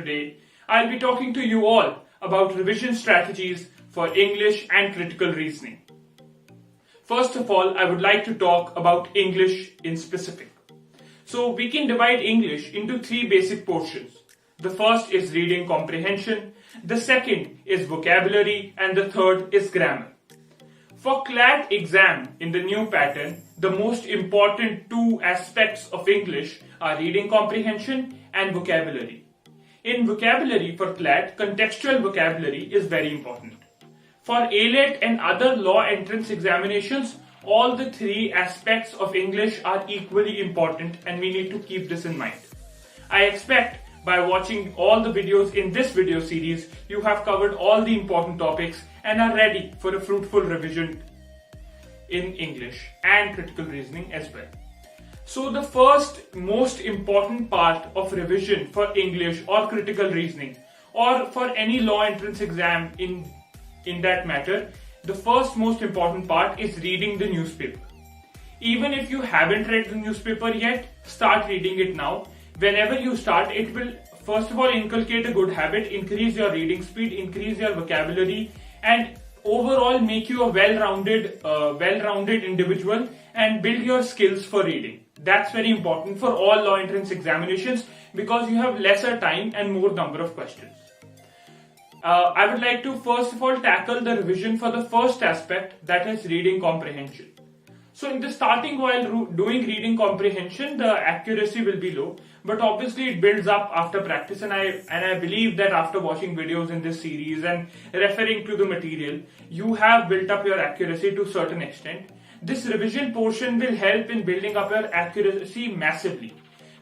today, I'll be talking to you all about revision strategies for English and critical reasoning. First of all, I would like to talk about English in specific. So we can divide English into three basic portions. The first is reading comprehension, the second is vocabulary, and the third is grammar. For CLAT exam in the new pattern, the most important two aspects of English are reading comprehension and vocabulary. In vocabulary for CLAT, contextual vocabulary is very important. For ALET and other law entrance examinations, all the three aspects of English are equally important and we need to keep this in mind. I expect by watching all the videos in this video series, you have covered all the important topics and are ready for a fruitful revision in English and critical reasoning as well. So the first most important part of revision for English or critical reasoning or for any law entrance exam in that matter, the first most important part is reading the newspaper. Even if you haven't read the newspaper yet, start reading it now. Whenever you start, it will first of all inculcate a good habit, increase your reading speed, increase your vocabulary, and overall make you a well-rounded individual and build your skills for reading. That's very important for all law entrance examinations because you have lesser time and more number of questions. I would like to first of all tackle the revision for the first aspect, that is reading comprehension. So in the starting while doing reading comprehension, the accuracy will be low, but obviously it builds up after practice, and I believe that after watching videos in this series and referring to the material, you have built up your accuracy to a certain extent. This revision portion will help in building up your accuracy massively.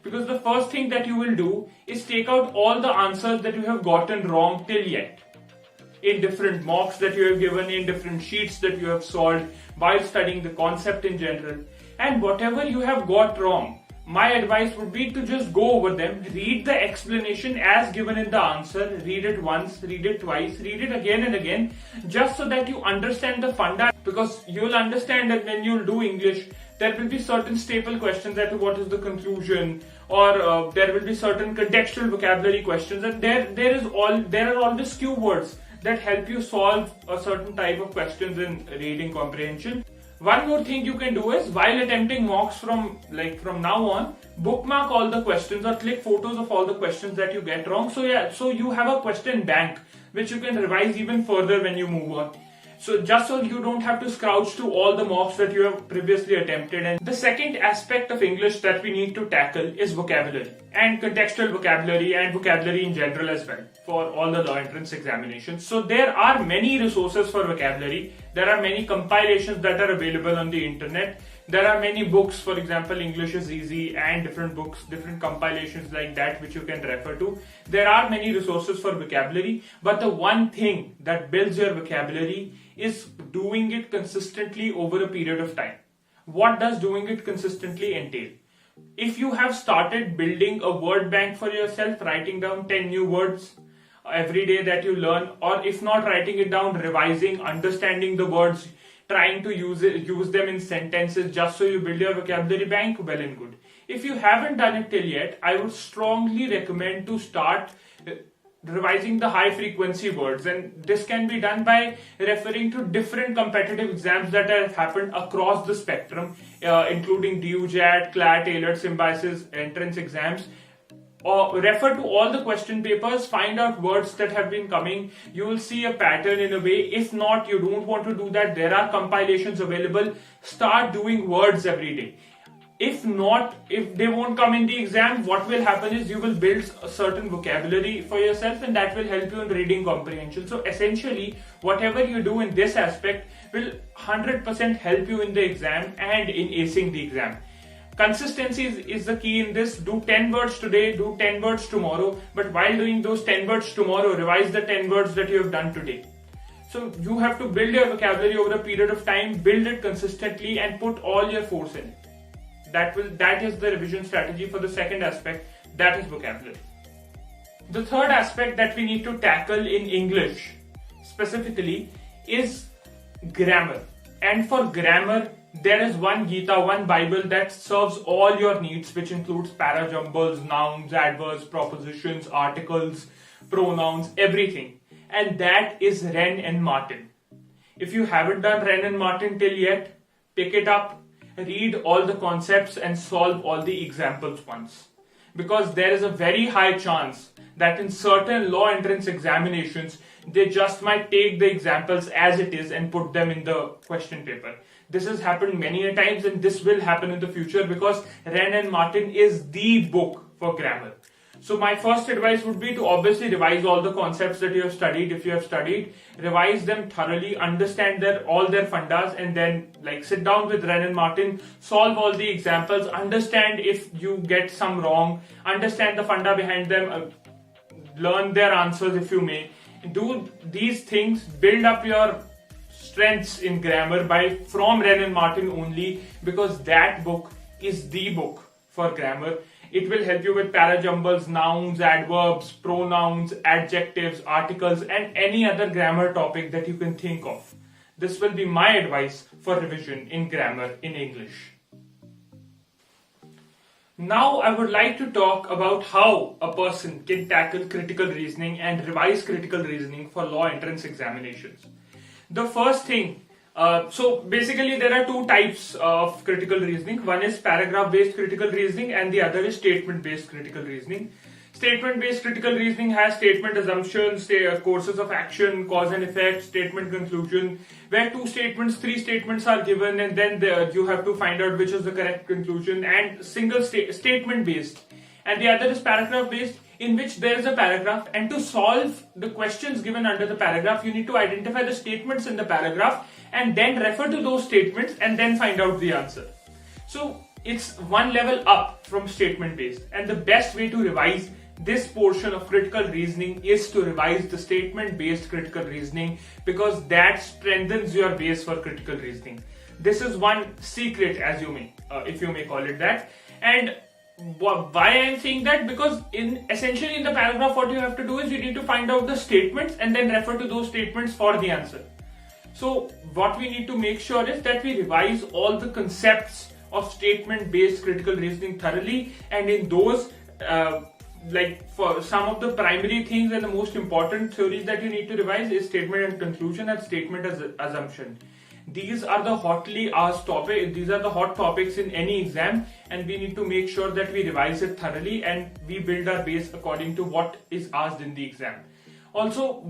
Because the first thing that you will do is take out all the answers that you have gotten wrong till yet. In different mocks that you have given, in different sheets that you have solved while studying the concept in general. And whatever you have got wrong, my advice would be to just go over them, read the explanation as given in the answer, read it once, read it twice, read it again and again, just so that you understand the funda. Because you'll understand that when you'll do English, there will be certain staple questions that what is the conclusion, or there will be certain contextual vocabulary questions, and there are always cue words that help you solve a certain type of questions in reading comprehension. One more thing you can do is while attempting mocks from now on, bookmark all the questions or click photos of all the questions that you get wrong. So you have a question bank which you can revise even further when you move on. So just so you don't have to scrouge through all the mocks that you have previously attempted. And the second aspect of English that we need to tackle is vocabulary and contextual vocabulary and vocabulary in general as well for all the law entrance examinations. So there are many resources for vocabulary. There are many compilations that are available on the internet. There are many books, for example, English is Easy and different books, different compilations like that which you can refer to. There are many resources for vocabulary, but the one thing that builds your vocabulary is doing it consistently over a period of time. What does doing it consistently entail? If you have started building a word bank for yourself, writing down 10 new words every day that you learn, or if not writing it down, revising, understanding the words, trying to use them in sentences just so you build your vocabulary bank, well and good. If you haven't done it till yet, I would strongly recommend to start revising the high frequency words, and this can be done by referring to different competitive exams that have happened across the spectrum, including DUJAT, CLAT, ALET, Symbiosis, entrance exams. Or refer to all the question papers, find out words that have been coming. You will see a pattern in a way. If not, you don't want to do that, there are compilations available. Start doing words every day. If not, if they won't come in the exam, what will happen is you will build a certain vocabulary for yourself, and that will help you in reading comprehension. So essentially, whatever you do in this aspect will 100% help you in the exam and in acing the exam. Consistency is the key in this. Do 10 words today, do 10 words tomorrow, but while doing those 10 words tomorrow, revise the 10 words that you have done today. So you have to build your vocabulary over a period of time, build it consistently and put all your force in it. That is the revision strategy for the second aspect, that is vocabulary. The third aspect that we need to tackle in English specifically is grammar And for grammar, there is one Gita, one Bible that serves all your needs, which includes parajumbles, nouns, adverbs, propositions, articles, pronouns, everything. And that is Wren and Martin. If you haven't done Wren and Martin till yet, pick it up, read all the concepts and solve all the examples once. Because there is a very high chance that in certain law entrance examinations, they just might take the examples as it is and put them in the question paper. This has happened many a times and this will happen in the future because Wren and Martin is the book for grammar. So my first advice would be to obviously revise all the concepts that you have studied. If you have studied, revise them thoroughly, understand all their fundas, and then sit down with Wren and Martin, solve all the examples, understand if you get some wrong, understand the funda behind them, learn their answers if you may. Do these things, build up your strengths in grammar from Wren and Martin only, because that book is the book for grammar. It will help you with parajumbles, nouns, adverbs, pronouns, adjectives, articles, and any other grammar topic that you can think of. This will be my advice for revision in grammar in English. Now I would like to talk about how a person can tackle critical reasoning and revise critical reasoning for law entrance examinations. The first thing, so basically there are two types of critical reasoning. One is paragraph-based critical reasoning and the other is statement-based critical reasoning. Statement-based critical reasoning has statement assumptions, courses of action, cause and effect, statement conclusion, where two statements, three statements are given and then you have to find out which is the correct conclusion, and single statement-based. And the other is paragraph-based, in which there is a paragraph, and to solve the questions given under the paragraph, you need to identify the statements in the paragraph and then refer to those statements and then find out the answer. So it's one level up from statement-based, and the best way to revise this portion of critical reasoning is to revise the statement-based critical reasoning, because that strengthens your base for critical reasoning. This is one secret, as you may, if you may call it that. And why I am saying that, because essentially in the paragraph what you have to do is you need to find out the statements and then refer to those statements for the answer. So what we need to make sure is that we revise all the concepts of statement-based critical reasoning thoroughly, and in those for some of the primary things and the most important theories that you need to revise is statement and conclusion and statement as assumption. These are the hotly asked topics, these are the hot topics in any exam, and we need to make sure that we revise it thoroughly and we build our base according to what is asked in the exam. Also,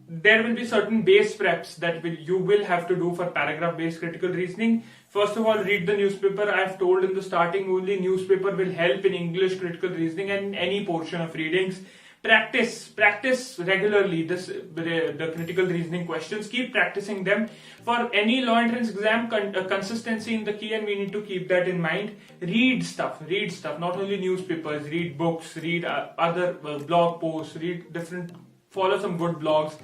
there will be certain base preps that you will have to do for paragraph-based critical reasoning. First of all, read the newspaper. I have told in the starting only newspaper will help in English critical reasoning and in any portion of readings. Practice regularly the critical reasoning questions. Keep practicing them. For any law entrance exam, consistency in the key, and we need to keep that in mind. Read stuff, not only newspapers. Read books, read other blog posts, follow some good blogs.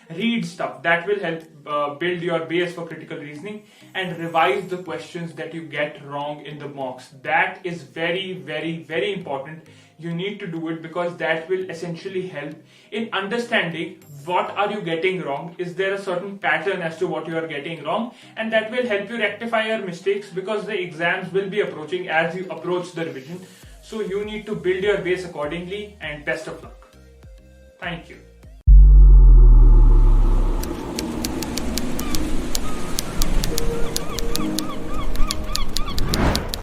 Read stuff that will help build your base for critical reasoning, and revise the questions that you get wrong in the mocks. That is very, very, very important. You need to do it because that will essentially help in understanding what are you getting wrong. Is there a certain pattern as to what you are getting wrong, and that will help you rectify your mistakes, because the exams will be approaching as you approach the revision. So you need to build your base accordingly, and best of luck. Thank you.